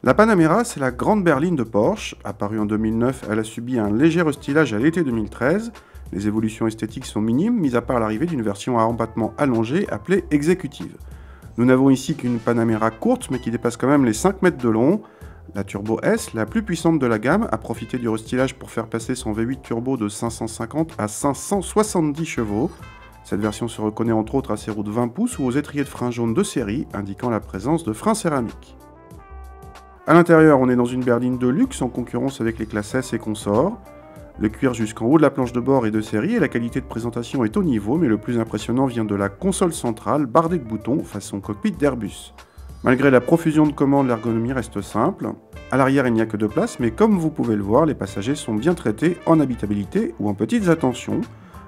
La Panamera, c'est la grande berline de Porsche. Apparue en 2009, elle a subi un léger restylage à l'été 2013. Les évolutions esthétiques sont minimes, mis à part l'arrivée d'une version à empattement allongé appelée Executive. Nous n'avons ici qu'une Panamera courte, mais qui dépasse quand même les 5 mètres de long. La Turbo S, la plus puissante de la gamme, a profité du restylage pour faire passer son V8 turbo de 550 à 570 chevaux. Cette version se reconnaît entre autres à ses roues de 20 pouces ou aux étriers de frein jaunes de série, indiquant la présence de freins céramiques. A l'intérieur, on est dans une berline de luxe en concurrence avec les classes S et consorts. Le cuir jusqu'en haut de la planche de bord est de série et la qualité de présentation est au niveau, mais le plus impressionnant vient de la console centrale bardée de boutons façon cockpit d'Airbus. Malgré la profusion de commandes, l'ergonomie reste simple. À l'arrière, il n'y a que 2 places, mais comme vous pouvez le voir, les passagers sont bien traités en habitabilité ou en petites attentions.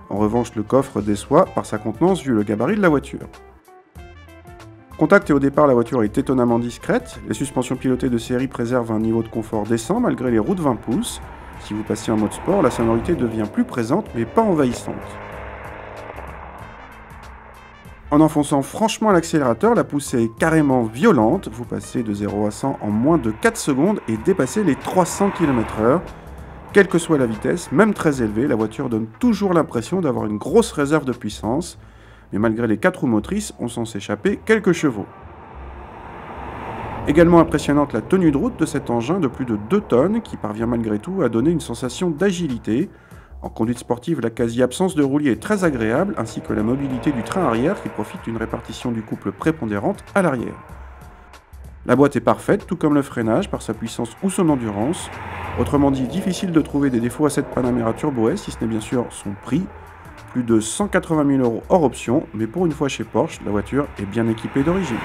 En revanche, le coffre déçoit par sa contenance vu le gabarit de la voiture. Contact et au départ, la voiture est étonnamment discrète. Les suspensions pilotées de série préservent un niveau de confort décent malgré les roues de 20 pouces. Si vous passez en mode sport, la sonorité devient plus présente mais pas envahissante. En enfonçant franchement l'accélérateur, la poussée est carrément violente. Vous passez de 0 à 100 en moins de 4 secondes et dépassez les 300 km/h. Quelle que soit la vitesse, même très élevée, la voiture donne toujours l'impression d'avoir une grosse réserve de puissance. Mais malgré les 4 roues motrices, on s'en s'échapper quelques chevaux. Également impressionnante la tenue de route de cet engin de plus de 2 tonnes qui parvient malgré tout à donner une sensation d'agilité. En conduite sportive, la quasi-absence de roulis est très agréable, ainsi que la mobilité du train arrière qui profite d'une répartition du couple prépondérante à l'arrière. La boîte est parfaite, tout comme le freinage, par sa puissance ou son endurance. Autrement dit, difficile de trouver des défauts à cette Panamera Turbo S, si ce n'est bien sûr son prix. Plus de 180 000 € hors option, mais pour une fois chez Porsche, la voiture est bien équipée d'origine.